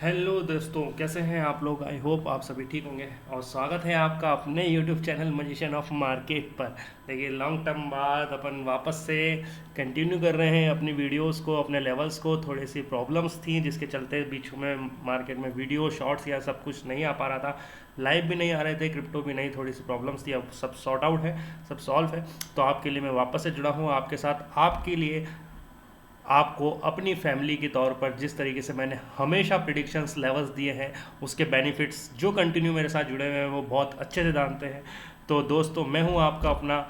Hello दोस्तों, कैसे हैं आप लोग। आई होप आप सभी ठीक होंगे और स्वागत है आपका अपने YouTube channel magician of market पर। देखिए, लॉन्ग टर्म बाद अपन वापस से कंटिन्यू कर रहे हैं अपनी वीडियोस को, अपने लेवल्स को। थोड़ी सी प्रॉब्लम्स थी जिसके चलते बीच में मार्केट में वीडियो शॉर्ट्स या सब कुछ नहीं आ पा रहा था, लाइव भी नहीं आ रहे थे, क्रिप्टो भी नहीं, थोड़ी सी प्रॉब्लम्स थी। अब सब सॉर्ट आउट है, सब सॉल्व है। तो आपके लिए मैं वापस से जुड़ा हूँ आपके साथ, आपके लिए, आपको अपनी फैमिली के तौर पर जिस तरीके से मैंने हमेशा प्रिडिक्शंस लेवल्स दिए हैं, उसके बेनिफिट्स जो कंटिन्यू मेरे साथ जुड़े हुए हैं वो बहुत अच्छे से जानते हैं। तो दोस्तों, मैं हूं आपका अपना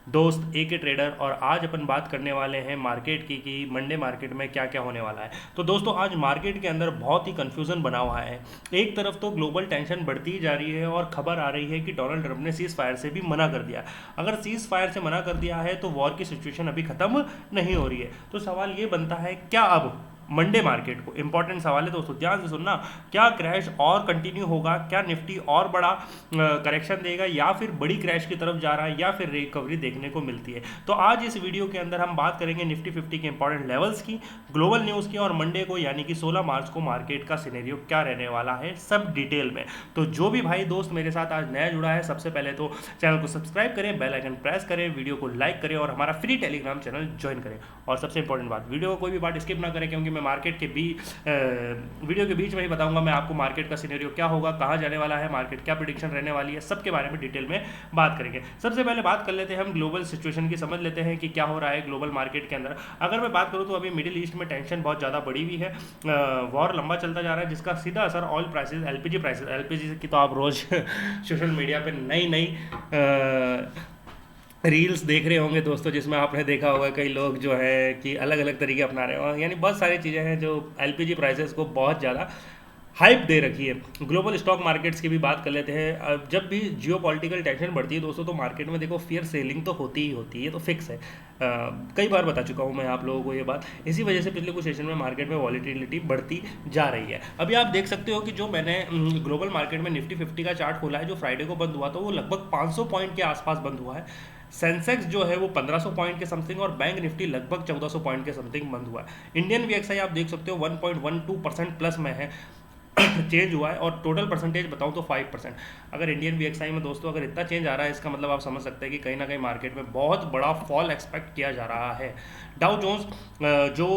दोस्त ए के ट्रेडर, और आज अपन बात करने वाले हैं मार्केट की कि मंडे मार्केट में क्या क्या होने वाला है। तो दोस्तों, आज मार्केट के अंदर बहुत ही कन्फ्यूज़न बना हुआ है। एक तरफ तो ग्लोबल टेंशन बढ़ती ही जा रही है और खबर आ रही है कि डोनाल्ड ट्रंप ने सीज़ फायर से भी मना कर दिया। अगर सीज़ फायर से मना कर दिया है तो वॉर की सिचुएशन अभी ख़त्म नहीं हो रही है। तो सवाल ये बनता है, क्या अब मंडे मार्केट को, इंपॉर्टेंट सवाल है दोस्तों, ध्यान से सुनना, क्या क्रैश और कंटिन्यू होगा, क्या निफ्टी और बड़ा करेक्शन देगा, या फिर बड़ी क्रैश की तरफ जा रहा है, या फिर रिकवरी देखने को मिलती है। तो आज इस वीडियो के अंदर हम बात करेंगे निफ्टी 50 के इंपॉर्टेंट लेवल्स की, ग्लोबल न्यूज़ की, और मंडे को यानी कि 16 मार्च को मार्केट का सिनेरियो क्या रहने वाला है, सब डिटेल में। तो जो भी भाई दोस्त मेरे साथ आज नया जुड़ा है, सबसे पहले तो चैनल को सब्सक्राइब करें, बेल आइकन प्रेस करें, वीडियो को लाइक करें और हमारा फ्री टेलीग्राम चैनल ज्वाइन करें। और सबसे इंपॉर्टेंट बात, वीडियो को कोई भी पार्ट स्किप ना करें, क्योंकि मैं मार्केट के वीडियो के बीच में ही बताऊंगा मैं आपको मार्केट का सिनेरियो क्या होगा, कहाँ जाने वाला है मार्केट, क्या प्रिडिक्शन रहने वाली है, सबके बारे में डिटेल में बात करेंगे। सबसे पहले बात कर लेते हैं हम ग्लोबल सिचुएशन की, समझ लेते हैं कि क्या हो रहा है ग्लोबल मार्केट के अंदर। अगर मैं बात करूँ तो अभी मिडिल ईस्ट में टेंशन बहुत ज़्यादा बढ़ी हुई है, वॉर लंबा चलता जा रहा है, जिसका सीधा असर ऑयल प्राइसेस, एलपीजी की तो आप रोज़ सोशल मीडिया पर नई नई रील्स देख रहे होंगे दोस्तों, जिसमें आपने देखा होगा कई लोग जो है कि अलग अलग तरीके अपना रहे हैं, यानी बहुत सारी चीज़ें हैं जो एलपीजी प्राइसेस को बहुत ज़्यादा हाइप दे रखी है। ग्लोबल स्टॉक मार्केट्स की भी बात कर लेते हैं। अब जब भी जियो पॉलिटिकल टेंशन बढ़ती है दोस्तों, तो मार्केट में देखो फियर सेलिंग तो होती ही होती है, ये तो फिक्स है। कई बार बता चुका हूँ मैं आप लोगों को ये बात। इसी वजह से पिछले कुछ सेशन में मार्केट में वॉलीटिलिटी बढ़ती जा रही है। अभी आप देख सकते हो कि जो मैंने ग्लोबल मार्केट में निफ्टी 50 का चार्ट खोला है, जो फ्राइडे को बंद हुआ, तो वो लगभग 500 पॉइंट के आसपास बंद हुआ है। सेंसेक्स जो है वो 1500 पॉइंट के समथिंग, और बैंक निफ्टी लगभग 1400 पॉइंट के समथिंग बंद हुआ है। इंडियन वीएक्सआई आप देख सकते हो 1.12% प्लस में है, चेंज हुआ है, और टोटल परसेंटेज बताऊं तो 5%। अगर इंडियन वीएक्सआई में दोस्तों अगर इतना चेंज आ रहा है, इसका मतलब आप समझ सकते हैं कि कहीं ना कहीं मार्केट में बहुत बड़ा फॉल एक्सपेक्ट किया जा रहा है। डाउ जोन्स जो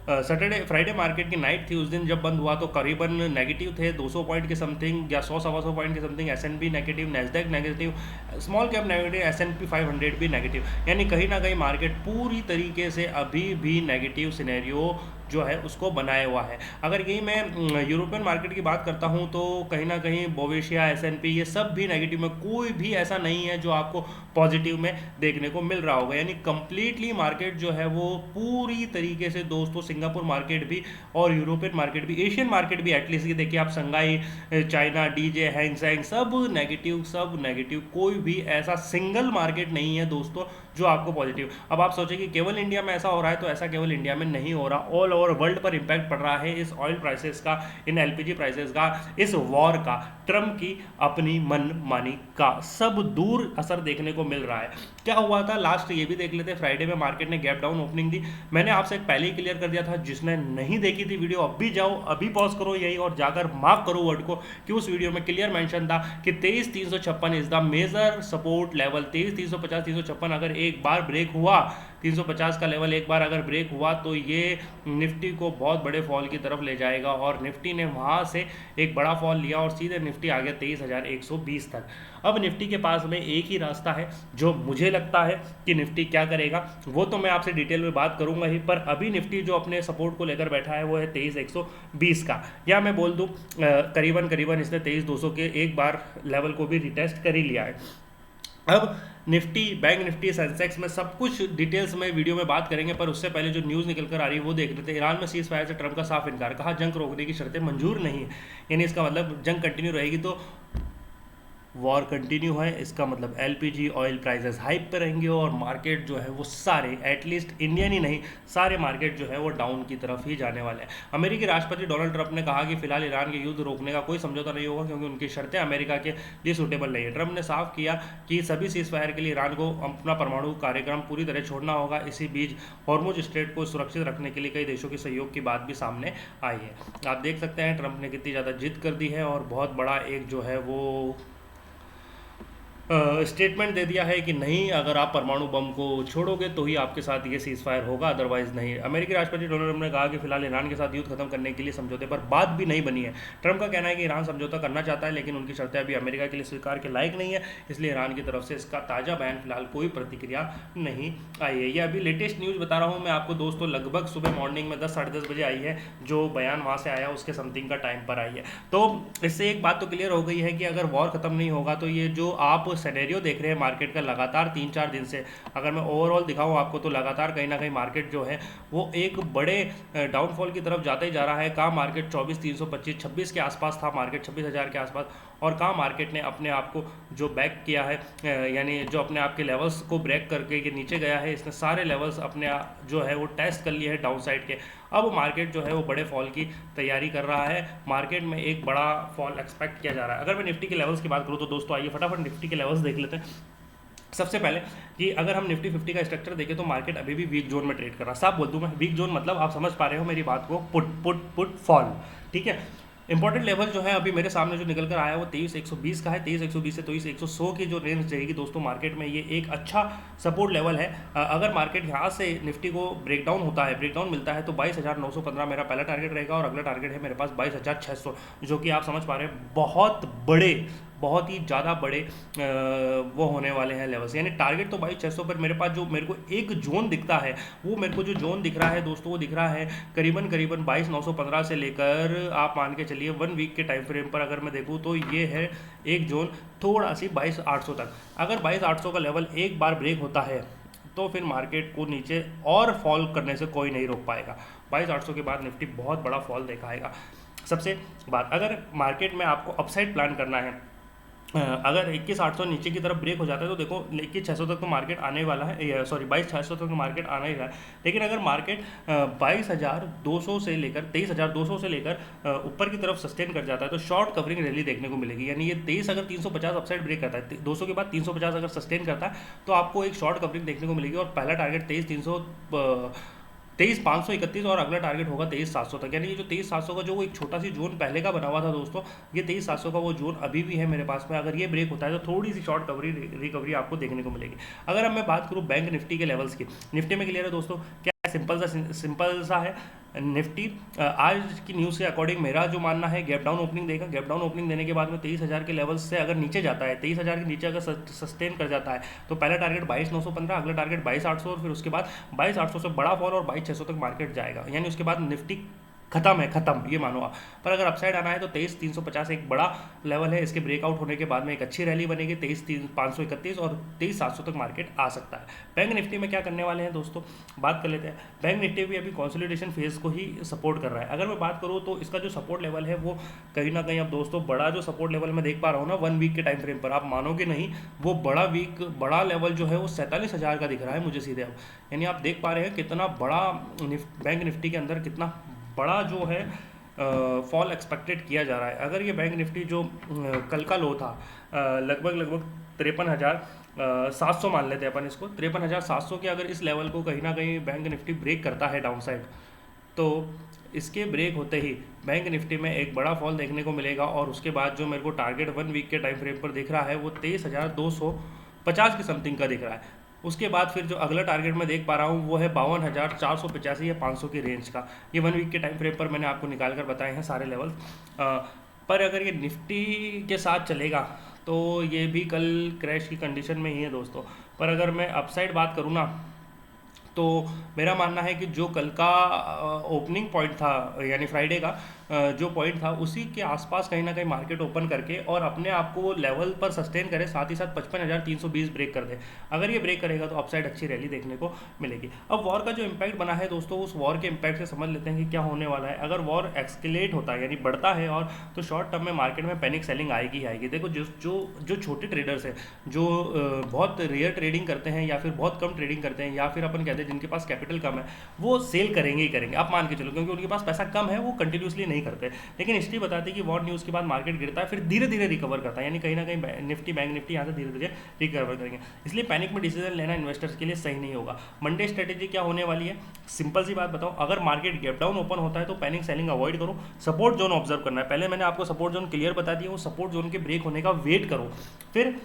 सैटरडे फ्राइडे मार्केट की नाइट थी, उस दिन जब बंद हुआ तो करीबन नेगेटिव थे 200 पॉइंट के समथिंग, या 100 सवा 100 पॉइंट के something. S&P negative, Nasdaq negative, small cap negative, S&P 500 भी नेगेटिव, यानी कहीं ना कहीं मार्केट पूरी तरीके से अभी भी नेगेटिव सिनेरियो जो है उसको बनाया हुआ है। अगर यही मैं यूरोपियन मार्केट की बात करता हूं तो कहीं ना कहीं बोवेशिया, एसएनपी, ये सब भी नेगेटिव में, कोई भी ऐसा नहीं है जो आपको पॉजिटिव में देखने को मिल रहा होगा। यानी कंप्लीटली मार्केट जो है वो पूरी तरीके से दोस्तों, सिंगापुर मार्केट भी और यूरोपियन मार्केट भी, एशियन मार्केट भी एटलीस्ट, ये देखिए आप, संघाई, चाइना, डीजे, हैंगसेंग, सब नेगेटिव, सब नेगेटिव। कोई भी ऐसा सिंगल मार्केट नहीं है दोस्तों जो आपको पॉजिटिव। अब आप सोचें कि केवल इंडिया में ऐसा हो रहा है, तो ऐसा केवल इंडिया में नहीं हो रहा, ऑल ओवर वर्ल्ड पर इंपैक्ट पड़ रहा है इस ऑयल प्राइसेस का, इन एलपीजी प्राइसेस का, इस वॉर का, ट्रम्प की अपनी मनमानी का, सब दूर असर देखने को मिल रहा है। क्या हुआ था लास्ट, ये भी देख लेते हैं। फ्राइडे में मार्केट ने गैप डाउन ओपनिंग दी, मैंने आपसे पहले ही क्लियर कर दिया था, जिसने नहीं देखी थी वीडियो, अब भी जाओ, अभी पॉज करो यही और जाकर मार्क करो वर्ड को, कि उस वीडियो में क्लियर मेंशन था कि 23,356 is the major support level. 23,350, 356 अगर एक बार ब्रेक हुआ, 350 का लेवल एक बार अगर ब्रेक हुआ, तो ये निफ्टी को बहुत बड़े फॉल की तरफ ले जाएगा, और निफ्टी ने वहाँ से एक बड़ा फॉल लिया और सीधे निफ्टी आ गया 23,120 तक। अब निफ्टी के पास में एक ही रास्ता है, जो मुझे लगता है कि निफ्टी क्या करेगा वो तो मैं आपसे डिटेल में बात करूंगा ही, पर अभी निफ्टी जो अपने सपोर्ट को लेकर बैठा है वो है 23,120 का, या मैं बोल दूं करीबन करीबन इसने 23,200 के एक बार लेवल को भी रिटेस्ट कर ही लिया है। अब निफ्टी, बैंक निफ्टी, सेंसेक्स में सब कुछ डिटेल्स में वीडियो में बात करेंगे, पर उससे पहले जो न्यूज़ निकल कर आ रही है वो देख लेते हैं। ईरान में सीज फायर से ट्रंप का साफ इनकार, कहा जंग रोकने की शर्तें मंजूर नहीं है, यानी इसका मतलब जंग कंटिन्यू रहेगी तो वॉर कंटिन्यू है, इसका मतलब एलपीजी ऑयल प्राइसेस हाइप पे रहेंगे और मार्केट जो है वो सारे, एटलीस्ट इंडियन ही नहीं, सारे मार्केट जो है वो डाउन की तरफ ही जाने वाले हैं। अमेरिकी राष्ट्रपति डोनाल्ड ट्रंप ने कहा कि फिलहाल ईरान के युद्ध रोकने का कोई समझौता नहीं होगा क्योंकि उनकी शर्तें अमेरिका के लिए सूटेबल नहीं है। ट्रंप ने साफ किया कि सभी सीज फायर के लिए ईरान को अपना परमाणु कार्यक्रम पूरी तरह छोड़ना होगा। इसी बीच हॉर्मुज स्ट्रेट को सुरक्षित रखने के लिए कई देशों के सहयोग की बात भी सामने आई है। आप देख सकते हैं ट्रंप ने कितनी ज़्यादा जिद कर दी है और बहुत बड़ा एक जो है वो स्टेटमेंट दे दिया है कि नहीं, अगर आप परमाणु बम को छोड़ोगे तो ही आपके साथ ये सीज फायर होगा, अदरवाइज नहीं। अमेरिकी राष्ट्रपति डोनाल्ड ट्रंप ने कहा कि फिलहाल ईरान के साथ युद्ध खत्म करने के लिए समझौते पर बात भी नहीं बनी है। ट्रंप का कहना है कि ईरान समझौता करना चाहता है लेकिन उनकी शर्तें अभी अमेरिका के लिए स्वीकार के लायक नहीं है, इसलिए ईरान की तरफ से इसका ताज़ा बयान फिलहाल कोई प्रतिक्रिया नहीं आई है। ये अभी लेटेस्ट न्यूज़ बता रहा हूँ मैं आपको दोस्तों, लगभग सुबह मॉर्निंग में 10 साढ़े 10 बजे आई है, जो बयान वहाँ से आया उसके समथिंग का टाइम पर आई है। तो इससे एक बात तो क्लियर हो गई है कि अगर वॉर खत्म नहीं होगा तो ये जो आप सिनेरियो देख रहे हैं मार्केट का लगातार 3-4 दिन से, अगर मैं ओवरऑल दिखाऊं आपको तो लगातार कहीं ना कहीं मार्केट जो है वो एक बड़े डाउनफॉल की तरफ जाता ही जा रहा है। कहाँ मार्केट 24,325 26 के आसपास था, मार्केट 26,000 के आसपास, और कहाँ मार्केट ने अपने आप को जो बैक किया है, यानी जो अपने आप के लेवल्स को ब्रेक करके ये नीचे गया है, इसने सारे लेवल्स अपने जो है वो टेस्ट कर लिए हैं डाउन साइड के। अब मार्केट जो है वो बड़े फॉल की तैयारी कर रहा है, मार्केट में एक बड़ा फॉल एक्सपेक्ट किया जा रहा है। अगर मैं निफ्टी के लेवल्स की बात करूँ तो दोस्तों आइए फटाफट निफ्टी के लेवल्स देख लेते हैं। सबसे पहले कि अगर हम निफ्टी 50 का स्ट्रक्चर देखें तो मार्केट अभी भी वीक जोन में ट्रेड कर रहा है। साफ बोल दूं मैं, वीक जोन मतलब आप समझ पा रहे हो मेरी बात को, पुट पुट पुट फॉल, ठीक है। इंपॉर्टेंट लेवल जो है अभी मेरे सामने जो निकल कर आया है वो 23,120 का है। 23,120 से 23,100 की जो रेंज रहेगी दोस्तों मार्केट में, ये एक अच्छा सपोर्ट लेवल है। अगर मार्केट यहाँ से निफ्टी को ब्रेकडाउन होता है, ब्रेकडाउन मिलता है तो 22,915 मेरा पहला टारगेट रहेगा और अगला टारगेट है मेरे पास 22,600, जो कि आप समझ पा रहे हैं बहुत ही ज़्यादा बड़े वो होने वाले हैं लेवल्स। यानी टारगेट तो 22,600 पर मेरे पास जो मेरे को एक जोन दिखता है, वो मेरे को जो जोन दिख रहा है दोस्तों वो दिख रहा है करीबन 22,915 से लेकर आप मान के चलिए 1 वीक के टाइम फ्रेम पर अगर मैं देखूँ तो ये है एक जोन थोड़ा सी 22,800 तक। अगर 22,800 का लेवल एक बार ब्रेक होता है तो फिर मार्केट को नीचे और फॉल करने से कोई नहीं रोक पाएगा। 22,800 के बाद निफ्टी बहुत बड़ा फॉल दिखाएगा। सबसे बात, अगर मार्केट में आपको अपसाइड प्लान करना है, अगर 21,800 नीचे की तरफ ब्रेक हो जाता है तो देखो 21,600 तक तो मार्केट आने वाला है, सॉरी 22,600 तक तो मार्केट आना ही रहा है। लेकिन अगर मार्केट 22,200 से लेकर 23,200 से लेकर ऊपर की तरफ सस्टेन कर जाता है तो शॉर्ट कवरिंग रैली देखने को मिलेगी। यानी ये 23 अगर 350 अपसाइड ब्रेक करता है, 200 के बाद 350 अगर सस्टेन करता है तो आपको एक शॉर्ट कवरिंग देखने को मिलेगी और पहला टारगेट 23,531 और अगला टारगेट होगा 23,700 तक। यानी ये जो 23,700 का जो एक छोटा सी जोन पहले का बना हुआ था दोस्तों, ये 23,700 का वो जोन अभी भी है मेरे पास में। अगर ये ब्रेक होता है तो थोड़ी सी शॉर्ट रिकवरी आपको देखने को मिलेगी। अगर अब मैं बात करूँ बैंक निफ्टी के लेवल्स की, निफ्टी में क्लियर है दोस्तों, क्या सिंपल सा है निफ्टी। आज की न्यूज़ के अकॉर्डिंग मेरा जो मानना है गैप डाउन ओपनिंग देगा, गैप डाउन ओपनिंग देने के बाद में 23,000 के लेवल्स से अगर नीचे जाता है, 23,000 के नीचे अगर सस्टेन कर जाता है तो पहला टारगेट 22,915, अगला टारगेट 22,800 और फिर उसके बाद 22,800 से बड़ा फॉल और 22,600 तक मार्केट जाएगा। यानी उसके बाद निफ्टी खत्म ये मानो आप। पर अगर अपसाइड आना है तो 23,350 एक बड़ा लेवल है, इसके ब्रेकआउट होने के बाद में एक अच्छी रैली बनेगी 23,531 और 23,700 तक मार्केट आ सकता है। बैंक निफ्टी में क्या करने वाले हैं दोस्तों, बात कर लेते हैं। बैंक निफ्टी भी अभी कंसोलिडेशन फेज को ही सपोर्ट कर रहा है। अगर मैं बात करूँ तो इसका जो सपोर्ट लेवल है वो कहीं ना कहीं अब दोस्तों बड़ा जो सपोर्ट लेवल मैं देख पा रहा हूँ ना 1 वीक के टाइम फ्रेम पर, आप मानोगे नहीं, वो बड़ा लेवल जो है वो 47,000 का दिख रहा है मुझे सीधे अब। यानी आप देख पा रहे हैं कितना बड़ा बैंक निफ्टी के अंदर कितना बड़ा जो है फॉल एक्सपेक्टेड किया जा रहा है। अगर ये बैंक निफ्टी जो कल का लो था लगभग 53,700 मान लेते हैं अपन इसको, 53,700 के अगर इस लेवल को कहीं ना कहीं बैंक निफ्टी ब्रेक करता है डाउन साइड, तो इसके ब्रेक होते ही बैंक निफ्टी में एक बड़ा फॉल देखने को मिलेगा। और उसके बाद जो मेरे को टारगेट 1 वीक के टाइम फ्रेम पर दिख रहा है वो 23,250 के समथिंग का दिख रहा है। उसके बाद फिर जो अगला टारगेट मैं देख पा रहा हूँ वो है 52,485 या 500 की रेंज का। ये 1 वीक के टाइम फ्रेम पर मैंने आपको निकाल कर बताए हैं सारे लेवल। पर अगर ये निफ्टी के साथ चलेगा तो ये भी कल क्रैश की कंडीशन में ही है दोस्तों। पर अगर मैं अपसाइड बात करूँ ना तो मेरा मानना है कि जो कल का ओपनिंग पॉइंट था यानी फ्राइडे का जो पॉइंट था उसी के आसपास कहीं ना कहीं मार्केट ओपन करके और अपने आप को वो लेवल पर सस्टेन करे, साथ ही साथ 55,320 ब्रेक कर दे। अगर ये ब्रेक करेगा तो अपसाइड अच्छी रैली देखने को मिलेगी। अब वॉर का जो इम्पैक्ट बना है दोस्तों, उस वॉर के इम्पैक्ट से समझ लेते हैं कि क्या होने वाला है। अगर वॉर एक्सकेलेट होता है यानी बढ़ता है और तो शॉर्ट टर्म में मार्केट में पैनिक सेलिंग आएगी ही आएगी। देखो जो जो जो छोटे ट्रेडर्स हैं, जो बहुत रेयर ट्रेडिंग करते हैं या फिर बहुत कम ट्रेडिंग करते हैं या फिर अपन कहते हैं जिनके पास कैपिटल कम है, वो सेल करेंगे ही करेंगे, आप मान के चलो, क्योंकि उनके पास पैसा कम है, वो कंटिन्यूसली नहीं करते। लेकिन हिस्ट्री बताती है कि वॉर न्यूज़ के बाद मार्केट गिरता है, फिर धीरे धीरे रिकवर करता है, यानी कहीं ना कहीं निफ्टी बैंक निफ्टी यहाँ से धीरे धीरे रिकवर करेंगे। इसलिए पैनिक में डिसीजन लेना इन्वेस्टर्स के लिए सही नहीं होगा। मंडे स्ट्रेटेजी क्या होने वाली है, सिंपल सी बात बताओ, अगर मार्केट गैप डाउन ओपन होता है तो पैनिक सेलिंग अवॉइड करो, सपोर्ट जोन ऑब्जर्व करना है। पहले मैंने आपको सपोर्ट जोन क्लियर बता दिया, वो सपोर्ट जोन के ब्रेक होने का वेट करो। फिर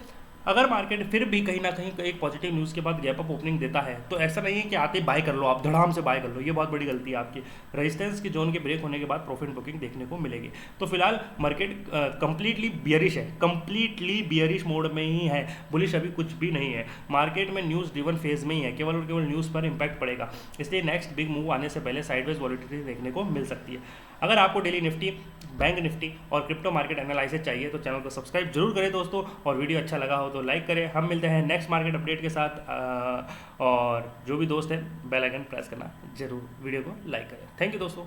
अगर मार्केट फिर भी कहीं ना कहीं एक पॉजिटिव न्यूज़ के बाद गैप अप ओपनिंग देता है तो ऐसा नहीं है कि आते बाय कर लो, आप धड़ाम से बाय कर लो, ये बहुत बड़ी गलती है आपकी। रेजिस्टेंस की जोन के ब्रेक होने के बाद प्रॉफिट बुकिंग देखने को मिलेगी। तो फिलहाल मार्केट कंप्लीटली बियरिश है, कंप्लीटली बियरिश मोड में ही है, बुलिश अभी कुछ भी नहीं है। मार्केट में न्यूज़ ड्रिवन फेज में ही है, केवल और केवल न्यूज़ पर इंपैक्ट पड़ेगा। इसलिए नेक्स्ट बिग मूव आने से पहले साइडवेज वॉलिटिलिटी देखने को मिल सकती है। अगर आपको डेली निफ्टी, बैंक निफ्टी और क्रिप्टो मार्केट एनालिसिस चाहिए तो चैनल को सब्सक्राइब जरूर करें दोस्तों, और वीडियो अच्छा लगा हो तो लाइक करें। हम मिलते हैं नेक्स्ट मार्केट अपडेट के साथ, और जो भी दोस्त हैं बेल आइकन प्रेस करना जरूर, वीडियो को लाइक करें। थैंक यू दोस्तों।